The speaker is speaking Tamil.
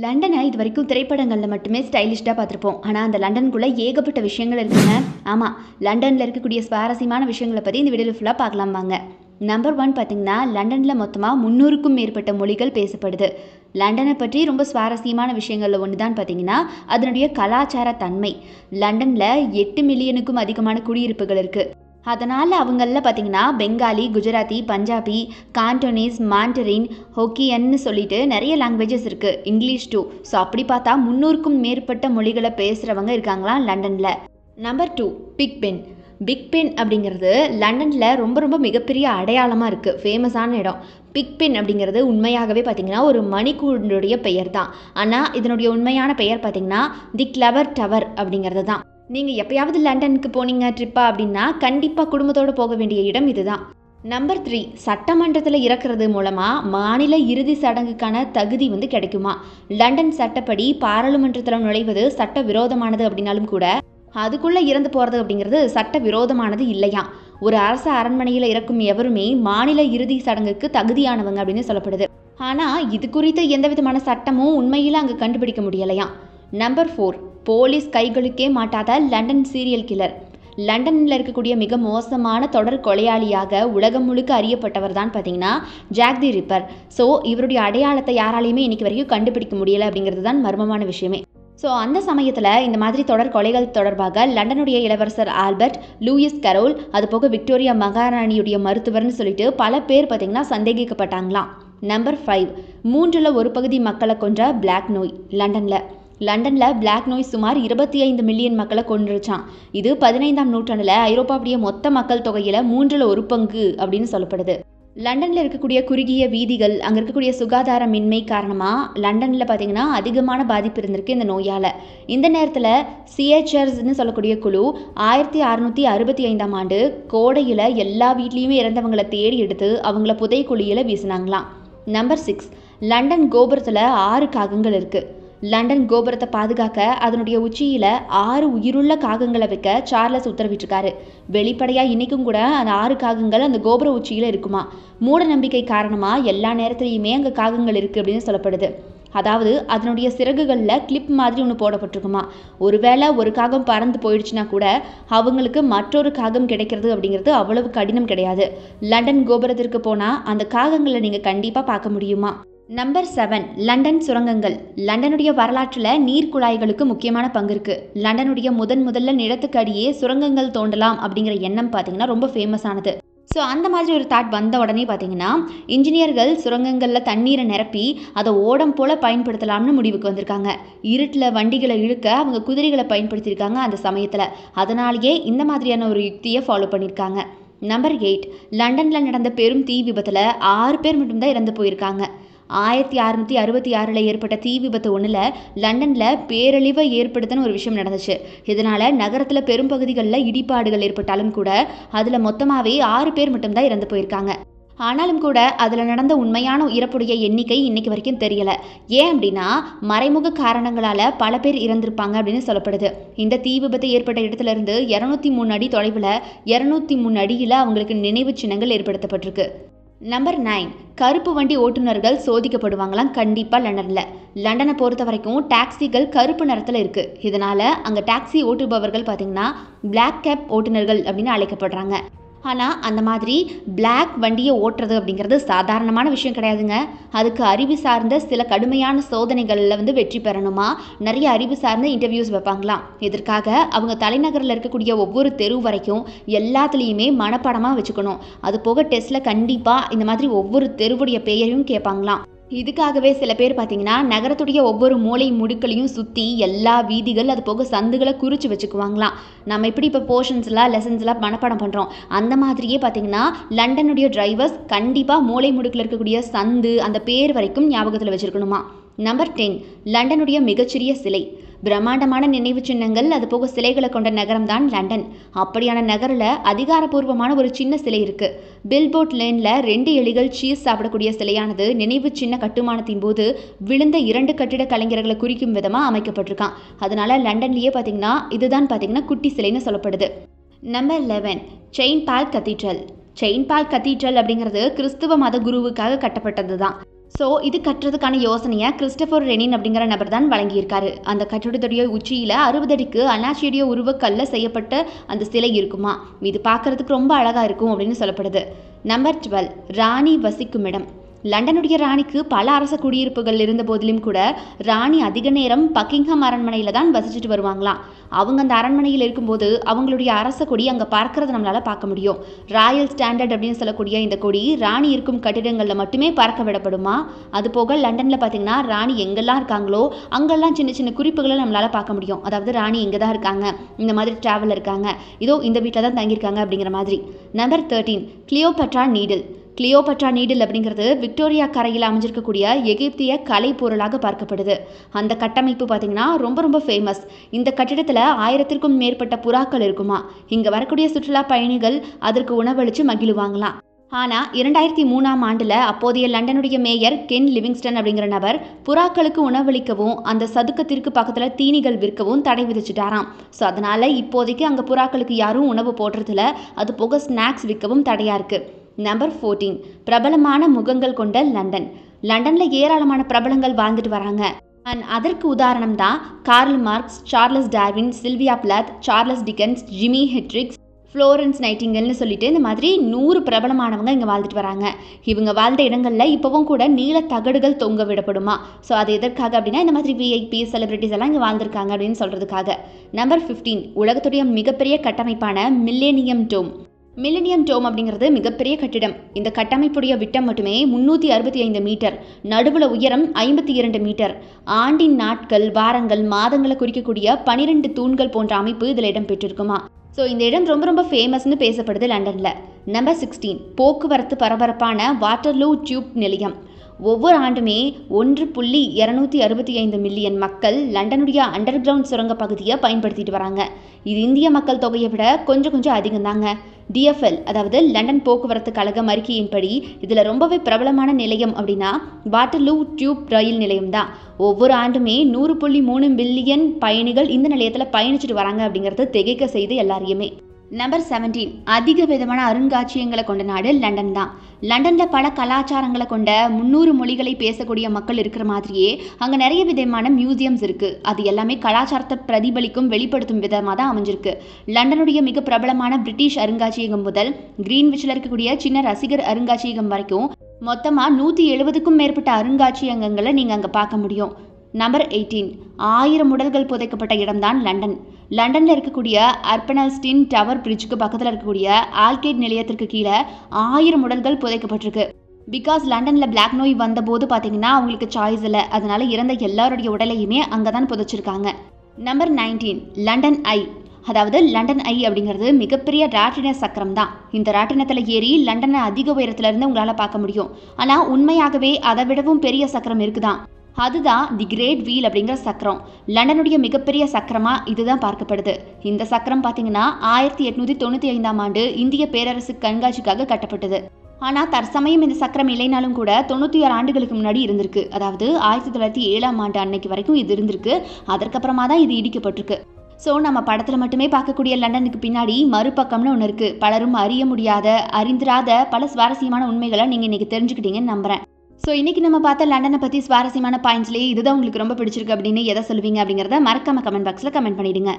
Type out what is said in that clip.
லண்டனை இது வரைக்கும் திரைப்படங்களில் மட்டுமே ஸ்டைலிஷ்டாக பார்த்துருப்போம். ஆனால் அந்த லண்டனுக்குள்ளே ஏகப்பட்ட விஷயங்கள் இருக்குங்க. ஆமாம், லண்டனில் இருக்கக்கூடிய சுவாரஸ்யமான விஷயங்களை பற்றி இந்த வீடியோவில் ஃபுல்லாக பார்க்கலாம் வாங்க. நம்பர் 1 பார்த்திங்கன்னா, லண்டனில் மொத்தமாக 300க்கும் மேற்பட்ட மொழிகள் பேசப்படுது. லண்டனை பற்றி ரொம்ப சுவாரஸ்யமான விஷயங்களில் ஒன்று தான் பார்த்திங்கன்னா அதனுடைய கலாச்சார தன்மை. லண்டனில் 8 மில்லியனுக்கும் அதிகமான குடியிருப்புகள் இருக்குது. அதனால் அவங்களில் பார்த்திங்கன்னா பெங்காலி, குஜராத்தி, பஞ்சாபி, கான்டோனீஸ், மாண்டரின், ஹோக்கியன்னு சொல்லிட்டு நிறைய லாங்குவேஜஸ் இருக்குது, இங்கிலீஷ் டூ. ஸோ அப்படி பார்த்தா 300க்கும் மேற்பட்ட மொழிகளை பேசுகிறவங்க இருக்காங்களாம் லண்டனில். Number 2, Big Ben. Big Ben அப்படிங்கிறது லண்டனில் ரொம்ப மிகப்பெரிய அடையாளமாக இருக்குது, ஃபேமஸான இடம். பிக் பென் அப்படிங்கிறது உண்மையாகவே பார்த்திங்கன்னா ஒரு மணிக்கூண்டுடைய பெயர் தான். ஆனால் இதனுடைய உண்மையான பெயர் பார்த்திங்கன்னா தி கிளவர் டவர் அப்படிங்கிறது தான். நீங்கள் எப்பயாவது லண்டனுக்கு போனீங்க ட்ரிப்பா அப்படின்னா கண்டிப்பாக குடும்பத்தோடு போக வேண்டிய இடம் இதுதான். நம்பர் 3, சட்டமன்றத்தில் இறக்குறது மூலமாக மாநில இறுதி சடங்குக்கான தகுதி கிடைக்குமா. லண்டன் சட்டப்படி பாராளுமன்றத்தில் நுழைவது சட்ட விரோதமானது அப்படின்னாலும் கூட அதுக்குள்ளே இறந்து போகிறது அப்படிங்கிறது சட்ட விரோதமானது இல்லையா. ஒரு அரசு அரண்மனையில் இறக்கும் எவருமே மாநில இறுதி சடங்குக்கு தகுதியானவங்க அப்படின்னு சொல்லப்படுது. ஆனால் இது குறித்து எந்த விதமான சட்டமும் உண்மையில் அங்கே கண்டுபிடிக்க முடியலையா. நம்பர் 4, போலீஸ் கைகளுக்கே மாட்டாத லண்டன் சீரியல் கில்லர். லண்டனில் இருக்கக்கூடிய மிக மோசமான தொடர் கொலையாளியாக உலகம் முழுக்க அறியப்பட்டவர் தான் பார்த்தீங்கன்னா ஜாக் தி ரிப்பர். ஸோ இவருடைய அடையாளத்தை யாராலையுமே இன்னைக்கு வரைக்கும் கண்டுபிடிக்க முடியலை அப்படிங்கிறது தான் மர்மமான விஷயமே. ஸோ அந்த சமயத்தில் இந்த மாதிரி தொடர் கொலைகள் தொடர்பாக லண்டனுடைய இளவரசர் ஆல்பர்ட், லூயிஸ் கரோல், அதுபோக விக்டோரியா மகாராணியுடைய மருத்துவர்னு சொல்லிட்டு பல பேர் பார்த்தீங்கன்னா சந்தேகிக்கப்பட்டாங்களாம். நம்பர் 5, 1/3 பகுதி மக்களை கொன்ற பிளாக் நோய். லண்டனில் பிளாக் நோய் சுமார் 25 மில்லியன் மக்களை கொன்றுச்சான். இது 15ஆம் நூற்றாண்டில் ஐரோப்பாவுடைய மொத்த மக்கள் தொகையில் 1/3 பங்கு அப்படின்னு சொல்லப்படுது. லண்டனில் இருக்கக்கூடிய குறுகிய வீதிகள், அங்கே இருக்கக்கூடிய சுகாதாரமின்மை காரணமாக லண்டனில் பார்த்திங்கன்னா அதிகமான பாதிப்பு இருந்திருக்கு இந்த நோயால். இந்த நேரத்தில் சிஹெச்ஆர்ஸ்ன்னு சொல்லக்கூடிய குழு 1665ஆம் ஆண்டு கோடையில் எல்லா வீட்லேயுமே இறந்தவங்களை தேடி எடுத்து அவங்கள புதைக்குழியில் வீசினாங்களாம். நம்பர் 6, லண்டன் கோபுரத்தில் 6 காகங்கள் இருக்குது. லண்டன் கோபுரத்தை பாதுகாக்க அதனுடைய உச்சியில் 6 உயிருள்ள காகங்களை வைக்க சார்லஸ் உத்தரவிட்டிருக்காரு. வெளிப்படையாக இன்றைக்கும் கூட அந்த 6 காகங்கள் அந்த கோபுர உச்சியில் இருக்குமா. மூட நம்பிக்கை காரணமாக எல்லா நேரத்துலையுமே அங்கே காகங்கள் இருக்குது அப்படின்னு சொல்லப்படுது. அதாவது அதனுடைய சிறகுகளில் கிளிப் மாதிரி ஒன்று போடப்பட்டிருக்குமா. ஒருவேளை ஒரு காகம் பறந்து போயிடுச்சுன்னா கூட அவங்களுக்கு மற்றொரு காகம் கிடைக்கிறது அப்படிங்கிறது அவ்வளவு கடினம் கிடையாது. லண்டன் கோபுரத்திற்கு போனால் அந்த காகங்களை நீங்கள் கண்டிப்பாக பார்க்க முடியுமா. நம்பர் 7, லண்டன் சுரங்கங்கள். லண்டனுடைய வரலாற்றில் நீர்க்குழாய்களுக்கு முக்கியமான பங்கு இருக்குது. லண்டனுடைய முதல்ல நிலத்துக்கு அடியே சுரங்கங்கள் தோண்டலாம் அப்படிங்கிற எண்ணம் பார்த்திங்கன்னா ரொம்ப ஃபேமஸானது. ஸோ அந்த மாதிரி ஒரு தாட் வந்த உடனே பார்த்திங்கன்னா இன்ஜினியர்கள் சுரங்கங்களில் தண்ணீரை நிரப்பி அதை ஓடம் போல் பயன்படுத்தலாம்னு முடிவுக்கு வந்திருக்காங்க. இருட்டில் வண்டிகளை இழுக்க அவங்க குதிரைகளை பயன்படுத்தியிருக்காங்க அந்த சமயத்தில். அதனாலேயே இந்த மாதிரியான ஒரு யுக்தியை ஃபாலோ பண்ணியிருக்காங்க. நம்பர் 8, லண்டனில் நடந்த பெரும் தீ விபத்தில் 6 பேர் மட்டும்தான் இறந்து போயிருக்காங்க. 1666 ஏற்பட்ட தீ விபத்து ஒன்றில் லண்டனில் பேரழிவை ஏற்படுத்தின ஒரு விஷயம் நடந்துச்சு. இதனால் நகரத்தில் பெரும்பகுதிகளில் இடிபாடுகள் ஏற்பட்டாலும் கூட அதில் மொத்தமாகவே 6 பேர் மட்டும்தான் இறந்து போயிருக்காங்க. ஆனாலும் கூட அதில் நடந்த உண்மையான இறப்புடைய எண்ணிக்கை இன்னைக்கு வரைக்கும் தெரியலை. ஏன் அப்படின்னா மறைமுக காரணங்களால் பல பேர் இறந்திருப்பாங்க அப்படின்னு சொல்லப்படுது. இந்த தீ விபத்து ஏற்பட்ட இடத்துல இருந்து 203 அடி தொலைவில் 203 அடியில் அவங்களுக்கு நினைவு சின்னங்கள் ஏற்படுத்தப்பட்டிருக்கு. நம்பர் 9, கருப்பு வண்டி ஓட்டுநர்கள் சோதிக்கப்படுவாங்களாம் கண்டிப்பாக லண்டனை பொறுத்த வரைக்கும் டாக்ஸிகள் கருப்பு நிறத்தில் இருக்குது. இதனால் அங்கே டாக்ஸி ஓட்டுபவர்கள் பார்த்திங்கன்னா பிளாக் கேப் ஓட்டுநர்கள் அப்படின்னு அழைக்கப்படுறாங்க. ஆனால் அந்த மாதிரி பிளாக் வண்டியை ஓட்டுறது அப்படிங்கிறது சாதாரணமான விஷயம் கிடையாதுங்க. அதுக்கு அறிவு சார்ந்த சில கடுமையான சோதனைகளில் வெற்றி பெறணுமா. நிறைய அறிவு சார்ந்த இன்டர்வியூஸ் வைப்பாங்களாம். இதற்காக அவங்க தலைநகரில் இருக்கக்கூடிய ஒவ்வொரு தெரு வரைக்கும் எல்லாத்துலேயுமே மனப்பாடமாக வச்சுக்கணும். அது போக டெஸ்ட்டில் கண்டிப்பாக இந்த மாதிரி ஒவ்வொரு தெருவுடைய பெயரையும் கேட்பாங்களாம். இதுக்காகவே சில பேர் பார்த்திங்கன்னா நகரத்துடைய ஒவ்வொரு மூலை முடுக்களையும் சுற்றி எல்லா வீதிகள் அது போக சந்துகளை குறித்து வச்சுக்குவாங்களாம். நம்ம எப்படி இப்போ போர்ஷன்ஸ்லாம் லெசன்ஸ்லாம் மனப்பாடம் பண்ணுறோம், அந்த மாதிரியே பார்த்திங்கன்னா லண்டனுடைய டிரைவர்ஸ் கண்டிப்பாக மூலை முடுக்கில் இருக்கக்கூடிய சந்து அந்த பேர் வரைக்கும் ஞாபகத்தில் வச்சுருக்கணுமா. நம்பர் 10, லண்டனுடைய மிகச்சிறிய சிலை. பிரம்மாண்டமான நினைவு சின்னங்கள் அது போக சிலைகளை கொண்ட நகரம் தான் லண்டன். அப்படியான நகரில் அதிகாரப்பூர்வமான ஒரு சின்ன சிலை இருக்குது. பில்போர்ட் லேனில் 2 எலிகள் சீஸ் சாப்பிடக்கூடிய சிலையானது நினைவு சின்ன கட்டுமானத்தின் போது விழுந்த 2 கட்டிட கலைஞர்களை குறிக்கும் விதமாக அமைக்கப்பட்டிருக்கான். அதனால லண்டன்லேயே பார்த்திங்கன்னா இதுதான் பார்த்திங்கன்னா குட்டி சிலைன்னு சொல்லப்படுது. நம்பர் 11, செயின்ட் பால் கத்தீட்ரல். செயின்ட் பால் கத்தீட்ரல் அப்படிங்கிறது கிறிஸ்துவ மத குருவுக்காக கட்டப்பட்டது தான். ஸோ இது கட்டுறதுக்கான யோசனையை கிறிஸ்டபர் ரெனின் அப்படிங்கிற நபர் தான் வழங்கியிருக்காரு. அந்த கட்டிடத்துடைய உச்சியில் 60 அடிக்கு அண்ணாச்சியுடைய உருவக்கல்ல செய்யப்பட்ட அந்த சிலை இருக்குமா. இது பார்க்கறதுக்கு ரொம்ப அழகாக இருக்கும் அப்படின்னு சொல்லப்படுது. நம்பர் 12 ராணி வசிக்கும் இடம். லண்டனுடைய ராணிக்கு பல அரச குடியிருப்புகள் இருந்த போதிலும் கூட ராணி அதிக நேரம் பக்கிங்ஹாம் அரண்மனையில் தான் வசிச்சுட்டு வருவாங்களாம். அவங்க அந்த அரண்மனையில் இருக்கும்போது அவங்களுடைய அரச கொடி அங்கே பார்க்கறத நம்மளால் பார்க்க முடியும். ராயல் ஸ்டாண்டர்ட் அப்படின்னு சொல்லக்கூடிய இந்த கொடி ராணி இருக்கும் கட்டிடங்களில் மட்டுமே பார்க்க விடப்படுமா. அது போக லண்டனில் பார்த்தீங்கன்னா ராணி எங்கெல்லாம் இருக்காங்களோ அங்கெல்லாம் சின்ன சின்ன குறிப்புகளை நம்மளால் பார்க்க முடியும். அதாவது ராணி எங்கே தான் இருக்காங்க, இந்த மாதிரி ட்ராவல் இருக்காங்க, இதோ இந்த வீட்டில் தான் தங்கியிருக்காங்க அப்படிங்கிற மாதிரி. Number 13 Cleopatra needle. Cleopatra needle அப்படிங்கிறது விக்டோரியா கரையில் அமைஞ்சிருக்கக்கூடிய எகிப்திய கலை பொருளாக பார்க்கப்படுது. அந்த கட்டமைப்பு பார்த்திங்கன்னா ரொம்ப ரொம்ப ஃபேமஸ். இந்த கட்டிடத்தில் 1000க்கும் மேற்பட்ட புறாக்கள் இருக்குமா. இங்கே வரக்கூடிய சுற்றுலா பயணிகள் அதற்கு உணவளித்து மகிழுவாங்களாம். ஆனால் 2003ஆம் ஆண்டில் அப்போதைய லண்டனுடைய மேயர் கென் லிவிங்ஸ்டன் அப்படிங்கிற நபர் புறாக்களுக்கு உணவளிக்கவும் அந்த சதுக்கத்திற்கு பக்கத்தில் தீனிகள் விற்கவும் தடை விதிச்சிட்டாராம். ஸோ அதனால் இப்போதைக்கு அங்கே புறாக்களுக்கு யாரும் உணவு போடுறதில்ல. அது போக ஸ்நாக்ஸ் விற்கவும் தடையாக இருக்குது. நம்பர் 14 பிரபலமான முகங்கள் கொண்ட லண்டன். லண்டனில் ஏராளமான பிரபலங்கள் வாழ்ந்துட்டு வராங்க. அண்ட் அதற்கு உதாரணம் தான் Karl Marx, Charles Darwin, Sylvia Plath, Charles Dickens, Jimi Hendrix, Florence நைட்டிங்கல்னு சொல்லிட்டு இந்த மாதிரி 100 பிரபலமானவங்க இங்கே வாழ்ந்துட்டு வராங்க. இவங்க வாழ்ந்த இடங்களில் இப்போவும் கூட நீல தகடுகள் தொங்க விடப்படுமா. ஸோ அது எதற்காக அப்படின்னா இந்த மாதிரி விஐபி செலிபிரிட்டிஸ் எல்லாம் இங்கே வாழ்ந்திருக்காங்க அப்படின்னு சொல்கிறதுக்காக. நம்பர் 15 உலகத்துடைய மிகப்பெரிய கட்டமைப்பான மில்லேனியம் டோம். மில்லேனியம் டோம் அப்படிங்கிறது மிகப்பெரிய கட்டிடம். இந்த கட்டமைப்புடைய விட்டம் மட்டுமே 365 மீட்டர், நடுவில் உயரம் 52 மீட்டர். ஆண்டின் நாட்கள், வாரங்கள், மாதங்களை குறிக்கக்கூடிய 12 தூண்கள் போன்ற அமைப்பு இதில் இடம் பெற்றிருக்குமா. ஸோ இந்த இடம் ரொம்ப ரொம்ப ஃபேமஸ்னு பேசப்படுது லண்டனில். நம்பர் 16 போக்குவரத்து பரபரப்பான வாட்டர்லூ டியூப் நிலையம். ஒவ்வொரு ஆண்டுமே 1.265 மில்லியன் மக்கள் லண்டனுடைய அண்டர் கிரவுண்ட் சுரங்க பகுதியை பயன்படுத்திட்டு வராங்க. இது இந்திய மக்கள் தொகையை விட கொஞ்சம் அதிகம்தாங்க. DFL அதாவது லண்டன் போக்குவரத்து கழகம் அறிக்கையின்படி இதில் ரொம்பவே பிரபலமான நிலையம் அப்படின்னா வாட்டர்லூ டியூப் ரயில் நிலையம் தான். ஒவ்வொரு ஆண்டுமே 100.3 பில்லியன் பயணிகள் இந்த நிலையத்தில் பயணிச்சுட்டு வராங்க அப்படிங்கிறது திகைக்க செய்து எல்லாரையுமே. நம்பர் 17 அதிக விதமான அருங்காட்சியகங்களை கொண்ட நாடு லண்டன் தான். லண்டனில் பல கலாச்சாரங்களை கொண்ட 300 மொழிகளை பேசக்கூடிய மக்கள் இருக்கிற மாதிரியே அங்கே நிறைய விதமான மியூசியம்ஸ் இருக்குது. அது எல்லாமே கலாச்சாரத்தை பிரதிபலிக்கும் வெளிப்படுத்தும் விதமாக தான் அமைஞ்சிருக்கு. லண்டனுடைய மிக பிரபலமான பிரிட்டிஷ் அருங்காட்சியகம் முதல் கிரீன்விச்சில் இருக்கக்கூடிய சின்ன ரசிகர் அருங்காட்சியகம் வரைக்கும் மொத்தமாக 170க்கும் மேற்பட்ட அருங்காட்சியகங்களை நீங்கள் அங்கே பார்க்க முடியும். நம்பர் 18 1000 உடல்கள் புதைக்கப்பட்ட இடம்தான் லண்டன். லண்டனில் இருக்கக்கூடிய அர்பனல்ஸ்டீன் டவர் பிரிட்ஜுக்கு பக்கத்தில் இருக்கக்கூடிய ஆல்கேட் நிலையத்திற்கு கீழே 1000 உடல்கள் புதைக்கப்பட்டிருக்கு. பிகாஸ் லண்டனில் பிளாக் நோய் வந்தபோது பார்த்தீங்கன்னா அவங்களுக்கு சாய்ஸ் இல்லை, அதனால இறந்த எல்லாருடைய உடலையுமே அங்கே தான் புதைச்சிருக்காங்க. நம்பர் 19 லண்டன் ஐ. அதாவது லண்டன் ஐ அப்படிங்கிறது மிகப்பெரிய ராட்டின சக்கரம் தான். இந்த ராட்டினத்தில் ஏறி லண்டனை அதிக உயரத்துலேருந்து உங்களால் பார்க்க முடியும். ஆனால் உண்மையாகவே அதை விடவும் பெரிய சக்கரம் இருக்குதான். அதுதான் தி கிரேட் வீல் அப்படிங்கிற சக்கரம். லண்டனுடைய மிகப்பெரிய சக்கரமாக இதுதான் பார்க்கப்படுது. இந்த சக்கரம் பார்த்தீங்கன்னா 1895ஆம் ஆண்டு இந்திய பேரரசு கண்காட்சிக்காக கட்டப்பட்டது. ஆனால் தற்சமயம் இந்த சக்கரம் இல்லைனாலும் கூட 96 ஆண்டுகளுக்கு முன்னாடி இருந்திருக்கு. அதாவது 1907ஆம் ஆண்டு அன்னைக்கு வரைக்கும் இது இருந்திருக்கு. அதற்கப்புறமா தான் இது இடிக்கப்பட்டிருக்கு. ஸோ நம்ம படத்தில் மட்டுமே பார்க்கக்கூடிய லண்டனுக்கு பின்னாடி மறுபக்கம்னு ஒன்று இருக்குது. பலரும் அறிய முடியாத, அறிந்திராத பல சுவாரஸ்யமான உண்மைகளை நீங்கள் இன்றைக்கி தெரிஞ்சுக்கிட்டீங்கன்னு நம்புகிறேன். ஸோ இன்றைக்கி நம்ம பார்த்த லண்டனை பற்றி சுவாரஸ்யமான பாயிண்ட்ஸ்லேயே இதுதான் உங்களுக்கு ரொம்ப பிடிச்சிருக்கு அப்படின்னு எதை சொல்லுவீங்க அப்படிங்கிறத மறக்காம கமெண்ட் பாக்ஸில் கமெண்ட் பண்ணிவிடுங்க.